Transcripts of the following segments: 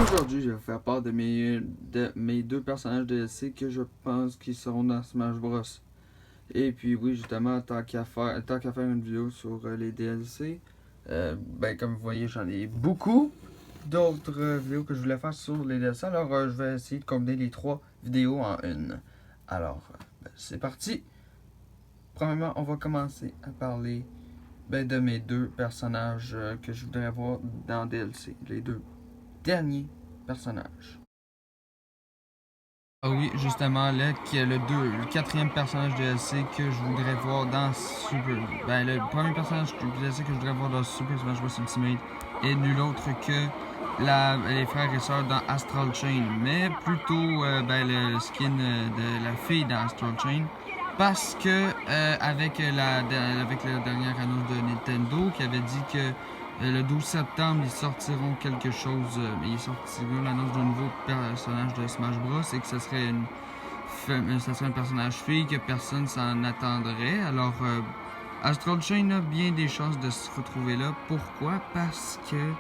Aujourd'hui, je vais faire part de mes deux personnages DLC que je pense qu'ils seront dans Smash Bros. Et puis oui, justement, tant qu'à faire une vidéo sur les DLC, ben comme vous voyez, j'en ai beaucoup d'autres vidéos que je voulais faire sur les DLC. Alors, je vais essayer de combiner les trois vidéos en une. Alors, ben, c'est parti. Premièrement, on va commencer à parler de mes deux personnages que je voudrais voir dans DLC. Les deux dernier personnage. Ah oui, justement, le quatrième personnage DLC que je voudrais voir dans Super... Ben, le premier personnage DLC que je voudrais voir dans Super Smash Bros. Ultimate est nul autre que les frères et sœurs dans Astral Chain, mais plutôt le skin de la fille dans Astral Chain. Parce que avec la dernière annonce de Nintendo qui avait dit que le 12 septembre, ils sortiront quelque chose. Ils sortiront l'annonce d'un nouveau personnage de Smash Bros. Et que ce serait un personnage fille que personne s'en attendrait. Alors, Astral Chain a bien des chances de se retrouver là. Pourquoi? Parce que,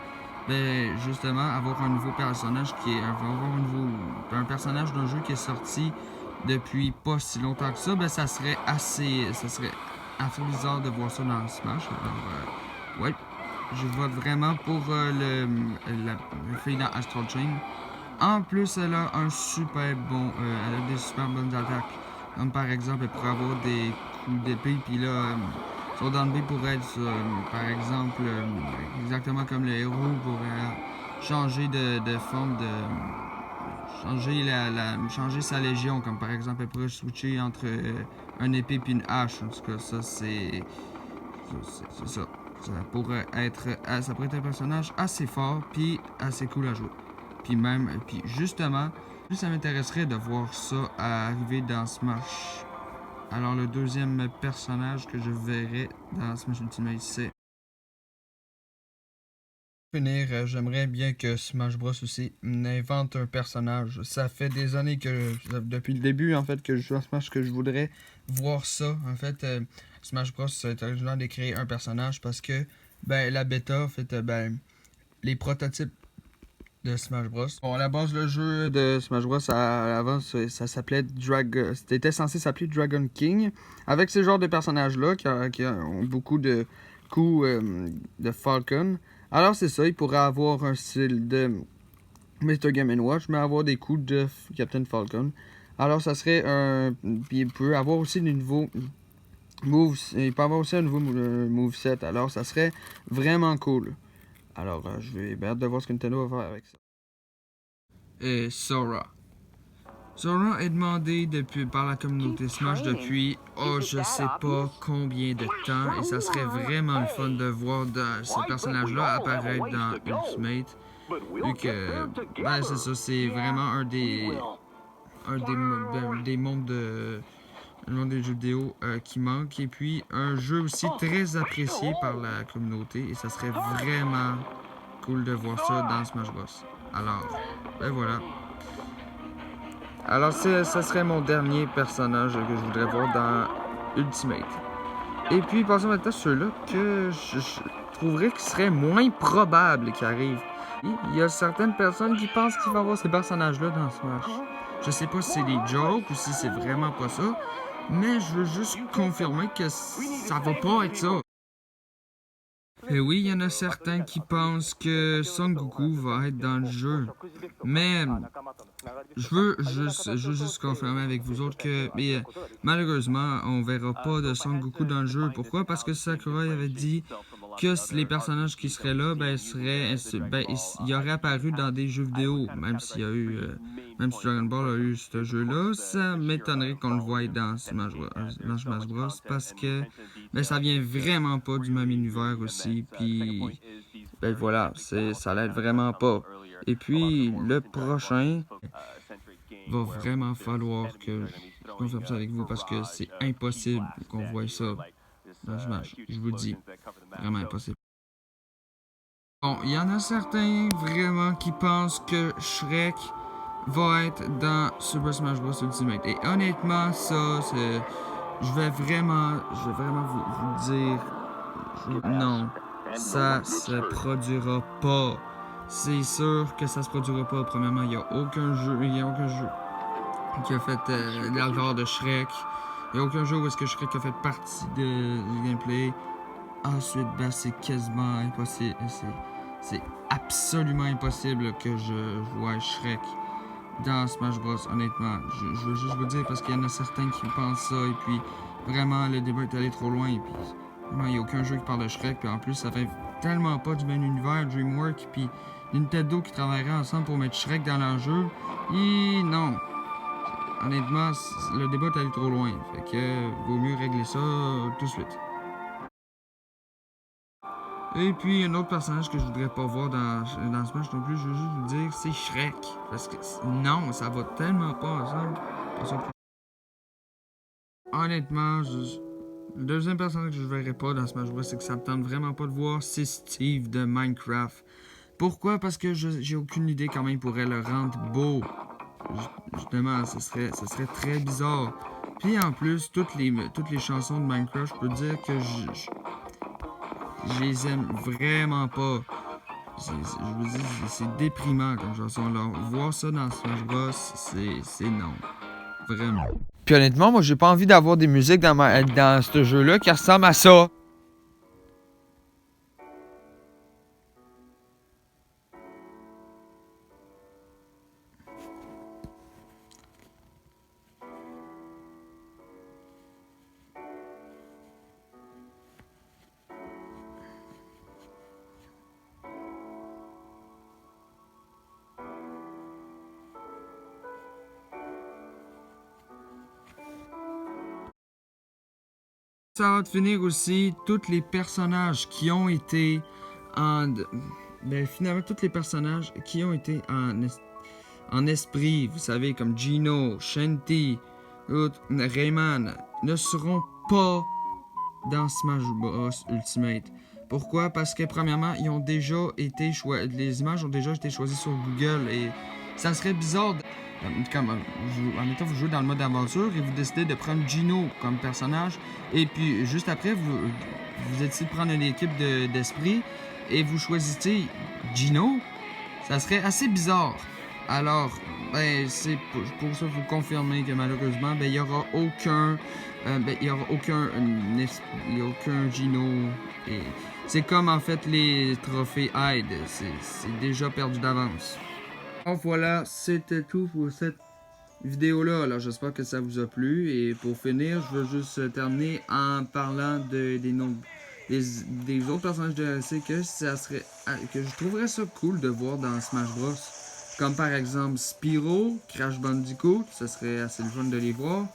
justement, avoir un nouveau personnage un personnage d'un jeu qui est sorti depuis pas si longtemps que ça, ça serait assez bizarre de voir ça dans Smash. Alors, ouais. Je vote vraiment pour la fille dans Astral Chain. En plus, elle a un super bon... elle a des super bonnes attaques. Comme par exemple, elle pourrait avoir des coups d'épée. Puis là, son down B pourrait être, par exemple, exactement comme le héros, pourrait changer de forme, changer sa légion. Comme par exemple, elle pourrait switcher entre un épée et une hache. En tout cas, ça, c'est ça. Ça pourrait être un personnage assez fort puis assez cool à jouer. Puis justement, ça m'intéresserait de voir ça arriver dans Smash. Alors le deuxième personnage que je verrais dans Smash Ultimate, c'est... Pour finir, j'aimerais bien que Smash Bros aussi invente un personnage. Ça fait des années que, depuis le début en fait, que je joue à Smash, que je voudrais voir ça. En fait, Smash Bros est original de créer un personnage parce que la bêta, en fait, les prototypes de Smash Bros. Bon, à la base, le jeu de Smash Bros, avant, ça s'appelait C'était censé s'appeler Dragon King. Avec ce genre de personnages-là, qui ont beaucoup de coups de Falcon. Alors, c'est ça, il pourrait avoir un style de Mr. Game & Watch, mais avoir des coups de Captain Falcon. Alors, ça serait un... Puis il peut avoir aussi des nouveaux moves. Il peut avoir aussi un nouveau moveset. Alors, ça serait vraiment cool. Alors, je vais bien hâte de voir ce que Nintendo va faire avec ça. Et Sora. Sora est demandé par la communauté Smash depuis, je sais pas combien de temps. Et ça serait vraiment le fun de voir ces personnages-là apparaître dans Ultimate. Vu que, c'est ça, c'est vraiment un des mondes le monde des jeux vidéo qui manque. Et puis, un jeu aussi très apprécié par la communauté. Et ça serait vraiment cool de voir ça dans Smash Bros. Alors, voilà. Alors, ça serait mon dernier personnage que je voudrais voir dans Ultimate. Et puis, passons maintenant à ceux-là que je trouverais qu'il serait moins probable qu'ils arrivent. Il y a certaines personnes qui pensent qu'il va y avoir ces personnages-là dans Smash. Je sais pas si c'est des jokes ou si c'est vraiment pas ça, mais je veux juste confirmer que ça va pas être ça. Et oui, il y en a certains qui pensent que Son Goku va être dans le jeu. Mais je veux juste confirmer avec vous autres que malheureusement, on verra pas de Son Goku dans le jeu. Pourquoi? Parce que Sakurai avait dit que les personnages qui seraient là, ils auraient apparu dans des jeux vidéo. Même si Dragon Ball a eu ce jeu-là, ça m'étonnerait qu'on le voie dans Smash Bros. Parce que ça vient vraiment pas du même univers aussi. Puis voilà, ça l'aide vraiment pas. Et puis le prochain va vraiment falloir que je confirme ça avec vous parce que c'est impossible qu'on voie ça dans Smash. Je vous le dis, vraiment impossible. Bon, il y en a certains vraiment qui pensent que Shrek va être dans Super Smash Bros Ultimate. Et honnêtement, ça, je vais vraiment vous dire, Non, ça se produira pas. C'est sûr que ça se produira pas. Premièrement, il n'y a aucun jeu qui a fait l'alvor de Shrek. Il n'y a aucun jeu où est-ce que Shrek a fait partie du gameplay. Ensuite, ben, c'est quasiment impossible. C'est absolument impossible que je vois Shrek dans Smash Bros. Honnêtement, je veux juste vous dire parce qu'il y en a certains qui pensent ça et puis vraiment le débat est allé trop loin et puis vraiment, il n'y a aucun jeu qui parle de Shrek puis en plus ça fait tellement pas du même univers DreamWorks puis Nintendo qui travailleraient ensemble pour mettre Shrek dans leur jeu. Et non, honnêtement, le débat est allé trop loin. Fait que vaut mieux régler ça tout de suite. Et puis, un autre personnage que je voudrais pas voir dans Smash non plus, je veux juste vous dire, c'est Shrek. Parce que non, ça va tellement pas ensemble. Honnêtement, le deuxième personnage que je verrais pas dans Smash Bros, c'est que ça me tente vraiment pas de voir, c'est Steve de Minecraft. Pourquoi? Parce que j'ai aucune idée comment il pourrait le rendre beau. Justement, ça serait très bizarre. Puis en plus, toutes les chansons de Minecraft, je peux dire que je les aime vraiment pas. Je vous dis, c'est déprimant comme chanson là. Voir ça dans Smash Bros, c'est non. Vraiment. Puis honnêtement, moi j'ai pas envie d'avoir des musiques dans ce jeu-là qui ressemblent à ça. Ça va finir aussi tous les personnages qui ont été en... Ben finalement, tous les personnages qui ont été en esprit, vous savez, comme Gino, Shanty, Rayman, ne seront pas dans Smash Bros Ultimate. Pourquoi? Parce que premièrement, ils ont déjà été les images ont déjà été choisies sur Google et ça serait bizarre en étant vous jouez dans le mode aventure et vous décidez de prendre Gino comme personnage et puis juste après vous décidez de prendre une équipe d'esprit et vous choisissez Gino, ça serait assez bizarre. Alors, ben, c'est pour ça vous confirmer que malheureusement, ben, il n'y aura aucun Gino. C'est comme en fait les trophées Hyde, c'est déjà perdu d'avance. Donc voilà, c'était tout pour cette vidéo-là. Alors j'espère que ça vous a plu. Et pour finir, je veux juste terminer en parlant des autres personnages de DLC que je trouverais ça cool de voir dans Smash Bros. Comme par exemple Spyro, Crash Bandicoot, ça serait assez le fun de les voir.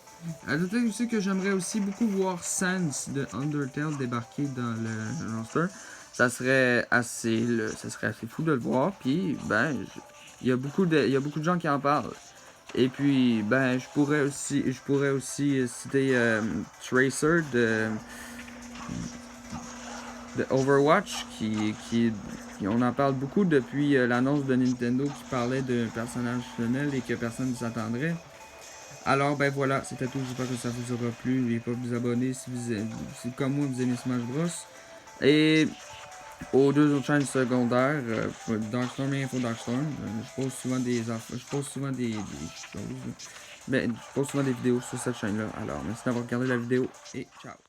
Ajouter aussi que j'aimerais aussi beaucoup voir Sans de Undertale débarquer dans le roster. Ça serait assez fou de le voir. Puis ben, il y a beaucoup de gens qui en parlent. Et puis ben, je pourrais aussi citer Tracer de Overwatch on en parle beaucoup depuis l'annonce de Nintendo qui parlait d'un personnage fictionnel et que personne ne s'attendrait. Alors ben voilà, c'était tout, j'espère que ça vous aura plu. N'oubliez pas de vous abonner si comme moi vous aimez Smash Bros. Et aux deux autres chaînes secondaires, Darkstorm et Info Darkstorm, je pose souvent des choses. Ben, je pose souvent des vidéos sur cette chaîne-là. Alors merci d'avoir regardé la vidéo et ciao!